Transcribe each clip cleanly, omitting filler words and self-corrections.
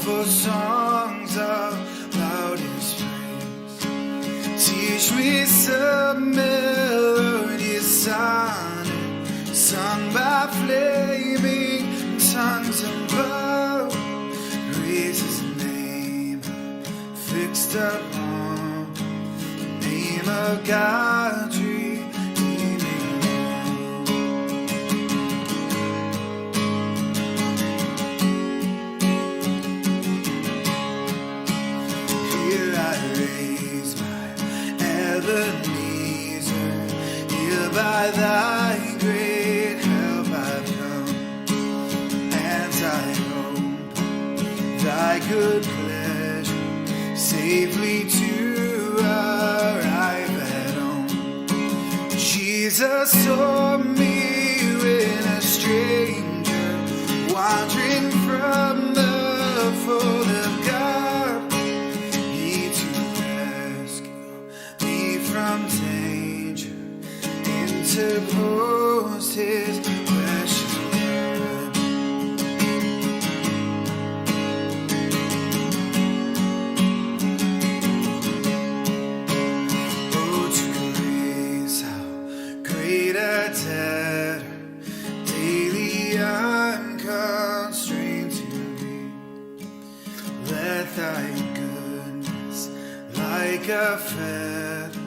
for songs of loudest praise. Teach me some melodious sonnet sung by flaming tongues above. Praise His name, fixed upon the name of God. By thy great help I've come, and I hope thy good pleasure safely to arrive at home. Jesus saw me when a stranger, wandering from the fold of God. He to rescue me from danger interposed His precious blood. Oh, to grace, how great a debtor daily unconstrained to be. Let thy goodness like a feather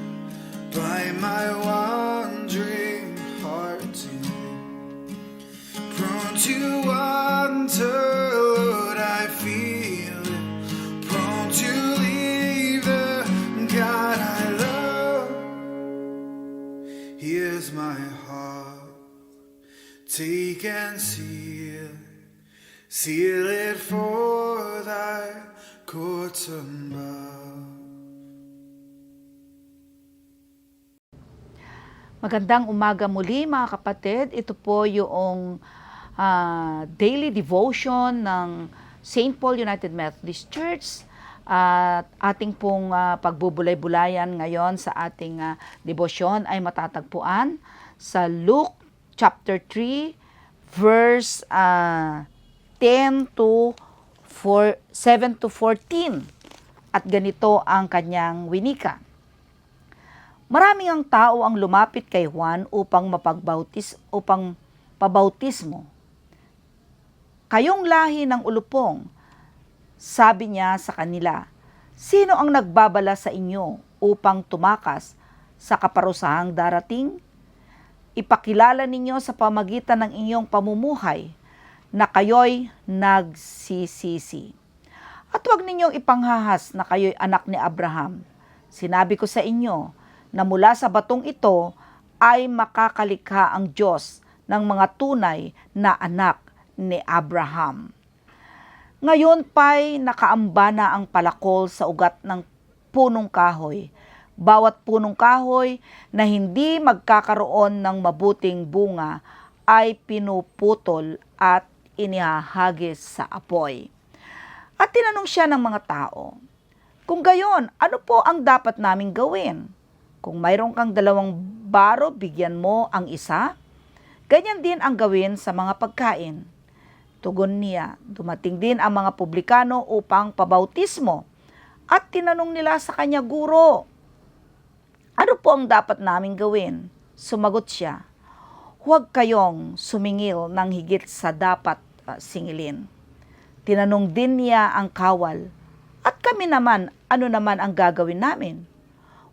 bind my wandering heart to thee. Prone to wander, Lord, I feel it. Prone to leave the God I love. Here's my heart, take and seal it for thy courts above. Magandang umaga muli mga kapatid. Ito po yung daily devotion ng St. Paul United Methodist Church. At ating pong pagbubulay-bulayan ngayon sa ating devotion ay matatagpuan sa Luke chapter 3 verse 7 to 14. At ganito ang kanyang winika. Maraming ang tao ang lumapit kay Juan upang pabautismo. Kayong lahi ng ulupong, sabi niya sa kanila, sino ang nagbabala sa inyo upang tumakas sa kaparusahang darating? Ipakilala ninyo sa pamagitan ng inyong pamumuhay na kayo'y nagsisisi. At huwag ninyong ipanghahas na kayo'y anak ni Abraham. Sinabi ko sa inyo, na mula sa batong ito ay makakalikha ang Diyos ng mga tunay na anak ni Abraham. Ngayon pa'y nakaamba na ang palakol sa ugat ng punong kahoy. Bawat punong kahoy na hindi magkakaroon ng mabuting bunga ay pinuputol at inihahagis sa apoy. At tinanong siya ng mga tao, kung gayon, ano po ang dapat naming gawin? Kung mayroon kang 2 baro, bigyan mo ang isa. Ganyan din ang gawin sa mga pagkain. Tugon niya, dumating din ang mga publikano upang pabautismo. At tinanong nila sa kanya, Guro, ano po ang dapat naming gawin? Sumagot siya, huwag kayong sumingil ng higit sa dapat singilin. Tinanong din niya ang kawal, at kami naman, ano naman ang gagawin namin?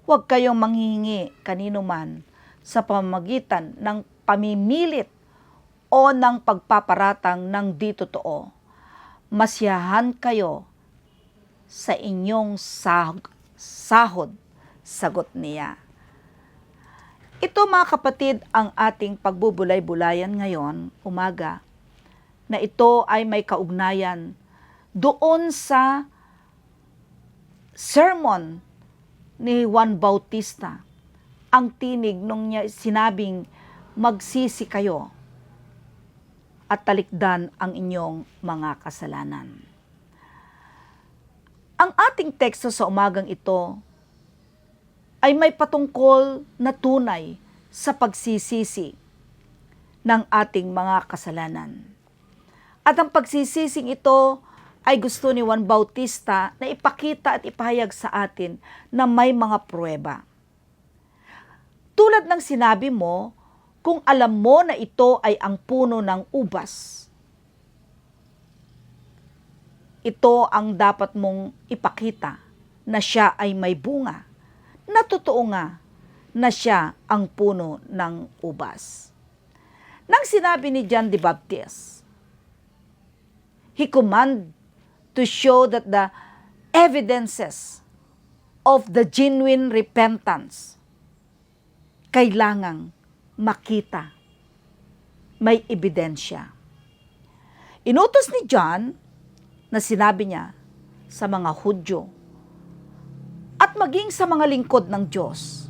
Huwag kayong manghihingi kanino man sa pamamagitan ng pamimilit o ng pagpaparatang ng di totoo. Masiyahan kayo sa inyong sahod, sagot niya. Ito mga kapatid ang ating pagbubulay-bulayan ngayon, umaga, na ito ay may kaugnayan doon sa sermon ni Juan Bautista, ang tinig nung niya sinabing, magsisi kayo at talikdan ang inyong mga kasalanan. Ang ating teksto sa umagang ito ay may patungkol na tunay sa pagsisisi ng ating mga kasalanan. At ang pagsisising ito ay gusto ni Juan Bautista na ipakita at ipahayag sa atin na may mga pruweba. Tulad ng sinabi mo, kung alam mo na ito ay ang puno ng ubas, ito ang dapat mong ipakita na siya ay may bunga, na totoo nga na siya ang puno ng ubas. Nang sinabi ni John the Baptist, he commanded to show that the evidences of the genuine repentance kailangang makita. May ebidensya. Inutos ni John na sinabi niya sa mga Hudyo at maging sa mga lingkod ng Diyos,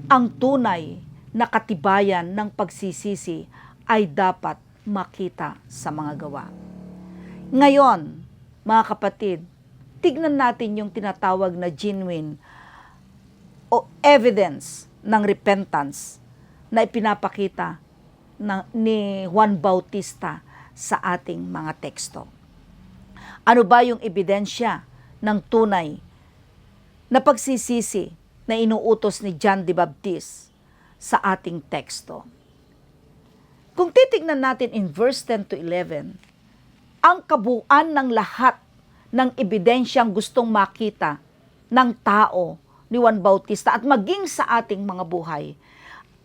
ang tunay na katibayan ng pagsisisi ay dapat makita sa mga gawa. Ngayon, mga kapatid, tignan natin yung tinatawag na genuine o evidence ng repentance na ipinapakita ni Juan Bautista sa ating mga teksto. Ano ba yung ebidensya ng tunay na pagsisisi na inuutos ni John the Baptist sa ating teksto? Kung titignan natin in verse 10 to 11, ang kabuuan ng lahat ng ebidensyang gustong makita ng tao ni Juan Bautista at maging sa ating mga buhay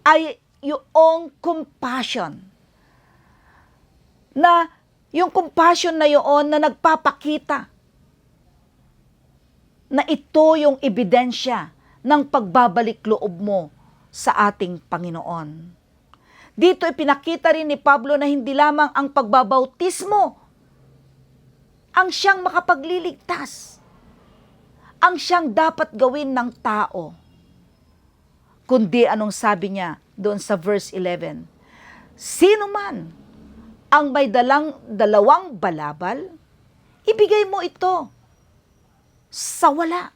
ay yung compassion. Na yung compassion na yun na nagpapakita na ito yung ebidensya ng pagbabalik loob mo sa ating Panginoon. Dito ipinakita rin ni Pablo na hindi lamang ang pagbabautismo ang siyang makapagliligtas, ang siyang dapat gawin ng tao, kundi anong sabi niya doon sa verse 11, sino man ang may dalawang balabal, ibigay mo ito sa wala.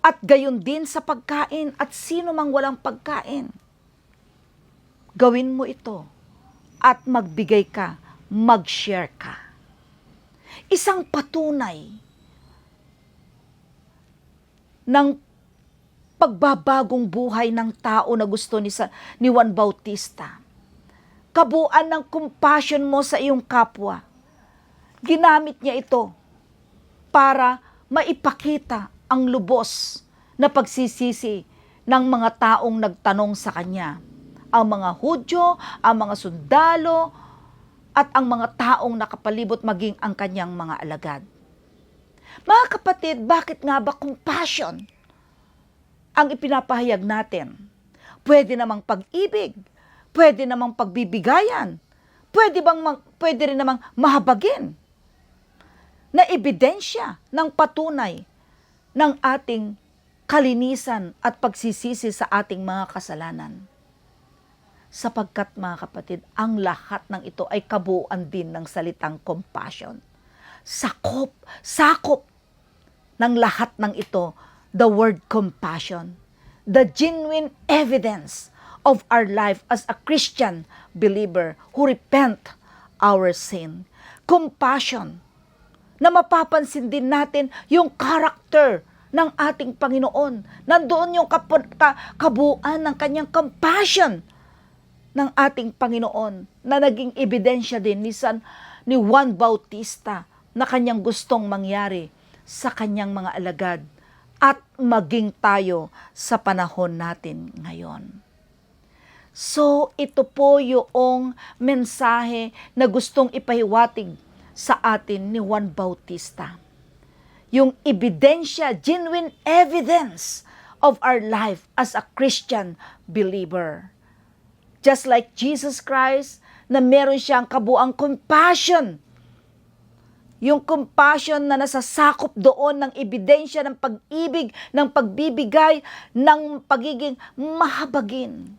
At gayon din sa pagkain at sino mang walang pagkain. Gawin mo ito at magbigay ka, mag-share ka. Isang patunay ng pagbabagong buhay ng tao na gusto ni Juan Bautista. Kabuuan ng compassion mo sa iyong kapwa. Ginamit niya ito para maipakita ang lubos na pagsisisi ng mga taong nagtanong sa kanya. Ang mga Hudyo, ang mga sundalo, at ang mga taong nakapalibot maging ang kanyang mga alagad. Mga kapatid, bakit nga ba compassion ang ipinapahayag natin? Pwede namang pag-ibig, pwede namang pagbibigayan, pwede rin namang mahabagin na ebidensya ng patunay ng ating kalinisan at pagsisisi sa ating mga kasalanan. Sapagkat mga kapatid, ang lahat ng ito ay kabuuan din ng salitang compassion. Sakop ng lahat ng ito, the word compassion. The genuine evidence of our life as a Christian believer who repent our sin. Compassion na mapapansin din natin yung character ng ating Panginoon. Nandoon yung kabuuan ng kanyang compassion ng ating Panginoon na naging ebidensya din ni Juan Bautista na kanyang gustong mangyari sa kanyang mga alagad at maging tayo sa panahon natin ngayon. So, ito po yung mensahe na gustong ipahiwatig sa atin ni Juan Bautista. Yung ebidensya, genuine evidence of our life as a Christian believer. Just like Jesus Christ, na meron siyang kabuang compassion. Yung compassion na nasasakop doon ng ebidensya ng pag-ibig, ng pagbibigay, ng pagiging mahabagin.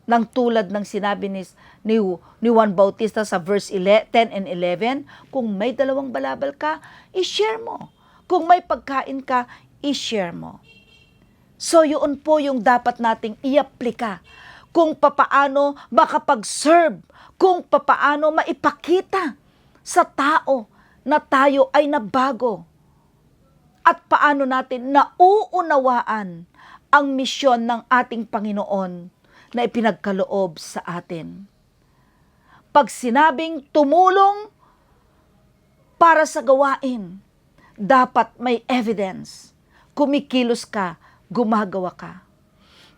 Nang tulad ng sinabi ni Juan Bautista sa verse 10 and 11, kung may dalawang balabal ka, i-share mo. Kung may pagkain ka, i-share mo. So yun po yung dapat nating i-aplika. Kung papaano makapag-serve, kung papaano maipakita sa tao na tayo ay nabago? At paano natin nauunawaan ang misyon ng ating Panginoon na ipinagkaloob sa atin? Pag sinabing tumulong para sa gawain, dapat may evidence. Kumikilos ka, gumagawa ka.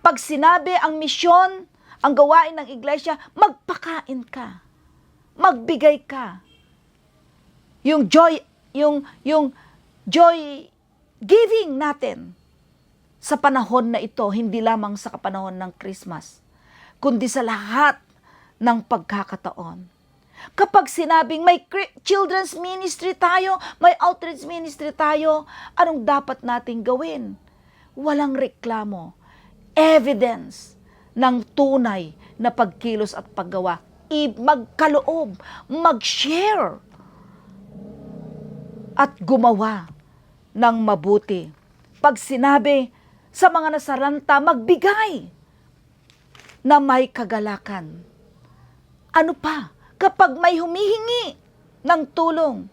Pag sinabi ang misyon, ang gawain ng iglesia, magpakain ka. Magbigay ka. Yung joy giving natin sa panahon na ito, hindi lamang sa kapanahon ng Christmas, kundi sa lahat ng pagkakataon. Kapag sinabing may children's ministry tayo, may outreach ministry tayo, anong dapat nating gawin? Walang reklamo. Evidence ng tunay na pagkilos at paggawa. Magkaloob, mag-share, at gumawa ng mabuti. Pag sinabi sa mga nasaranta, magbigay na may kagalakan. Ano pa? Kapag may humihingi ng tulong,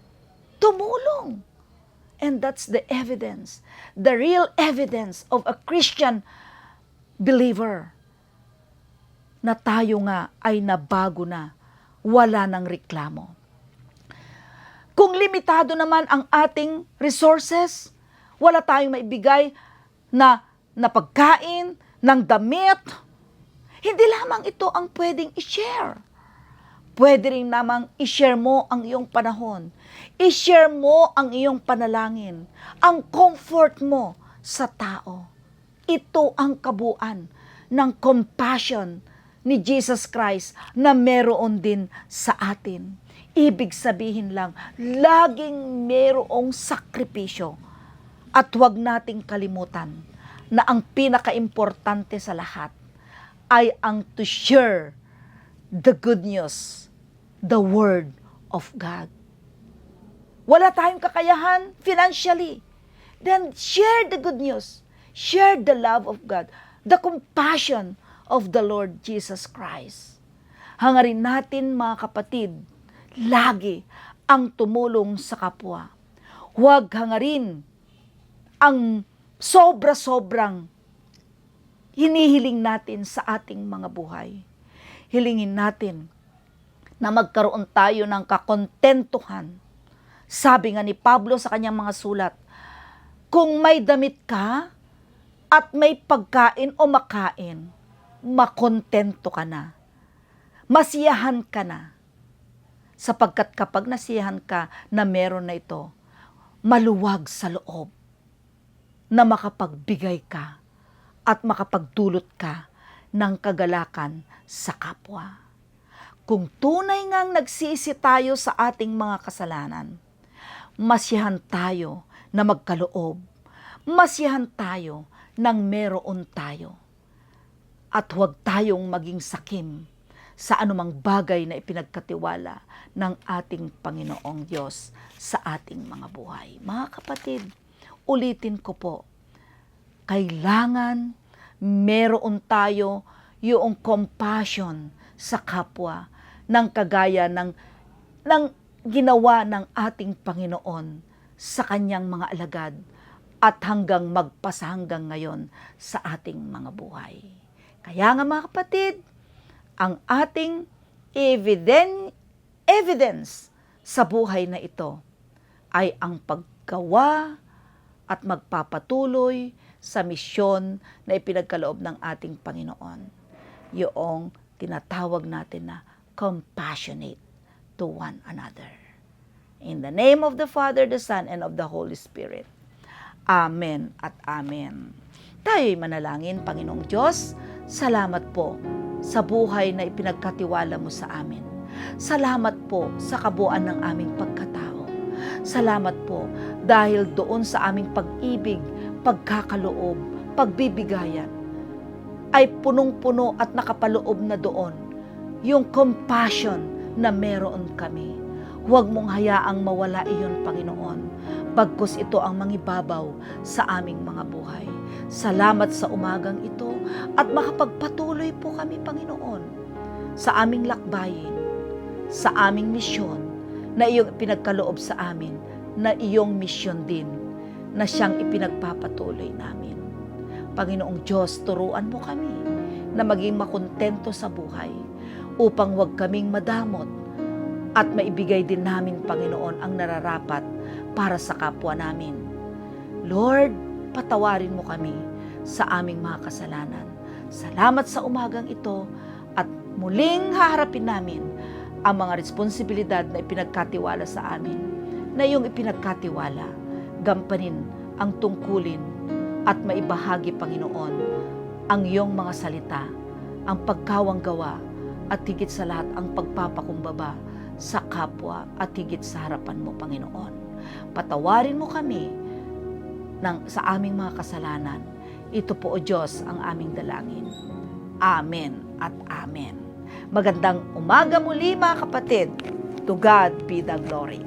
tumulong. And that's the evidence, the real evidence of a Christian believer, na tayo nga ay nabago na, wala ng reklamo. Kung limitado naman ang ating resources, wala tayong maibigay na pagkain, ng damit, hindi lamang ito ang pwedeng i-share. Pwede rin namang i-share mo ang iyong panahon. I-share mo ang iyong panalangin. Ang comfort mo sa tao. Ito ang kabuuan ng compassion ni Jesus Christ na meron din sa atin. Ibig sabihin lang, laging merong sakripisyo. At huwag nating kalimutan na ang pinakaimportante sa lahat ay ang to share the good news, the Word of God. Wala tayong kakayahan financially. Then share the good news. Share the love of God, the compassion of the Lord Jesus Christ. Hangarin natin, mga kapatid, lagi ang tumulong sa kapwa. Huwag hangarin ang sobra-sobrang hinihiling natin sa ating mga buhay. Hilingin natin na magkaroon tayo ng kakontentuhan. Sabi nga ni Pablo sa kanyang mga sulat, kung may damit ka at may pagkain o makain, makontento ka na. Masiyahan ka na. Sapagkat kapag nasiyahan ka na meron na ito, maluwag sa loob na makapagbigay ka at makapagdulot ka ng kagalakan sa kapwa. Kung tunay ngang nagsisi tayo sa ating mga kasalanan, masiyahan tayo na magkaloob. Masiyahan tayo nang meron tayo. At huwag tayong maging sakim sa anumang bagay na ipinagkatiwala ng ating Panginoong Diyos sa ating mga buhay. Mga kapatid, ulitin ko po, kailangan meron tayo yung compassion sa kapwa ng kagaya ng ginawa ng ating Panginoon sa kanyang mga alagad at hanggang magpasahanggang ngayon sa ating mga buhay. Kaya nga mga kapatid, ang ating evidence sa buhay na ito ay ang paggawa at magpapatuloy sa misyon na ipinagkaloob ng ating Panginoon. Yung tinatawag natin na compassionate to one another. In the name of the Father, the Son, and of the Holy Spirit. Amen at amen. Tayo'y manalangin, Panginoong Diyos. Salamat po sa buhay na ipinagkatiwala mo sa amin. Salamat po sa kabuuan ng aming pagkatao. Salamat po dahil doon sa aming pag-ibig, pagkakaloob, pagbibigayan, ay punong-puno at nakapaloob na doon yung compassion na meron kami. Huwag mong hayaang mawala iyon, Panginoon, bagkus ito ang mangibabaw sa aming mga buhay. Salamat sa umagang ito at makapagpatuloy po kami, Panginoon, sa aming lakbayin, sa aming misyon na iyong ipinagkaloob sa amin, na iyong misyon din, na siyang ipinagpapatuloy namin. Panginoong Diyos, turuan mo kami na maging makontento sa buhay upang huwag kaming madamot at maibigay din namin, Panginoon, ang nararapat para sa kapwa namin. Lord, patawarin mo kami sa aming mga kasalanan. Salamat sa umagang ito at muling haharapin namin ang mga responsibilidad na ipinagkatiwala sa amin, na iyong ipinagkatiwala. Gampanin ang tungkulin at maibahagi, Panginoon, ang iyong mga salita, ang pagkawang gawa, at higit sa lahat ang pagpapakumbaba sa kapwa at higit sa harapan mo, Panginoon. Patawarin mo kami sa aming mga kasalanan. Ito po, O Diyos, ang aming dalangin. Amen at amen. Magandang umaga muli, mga kapatid. To God be the glory.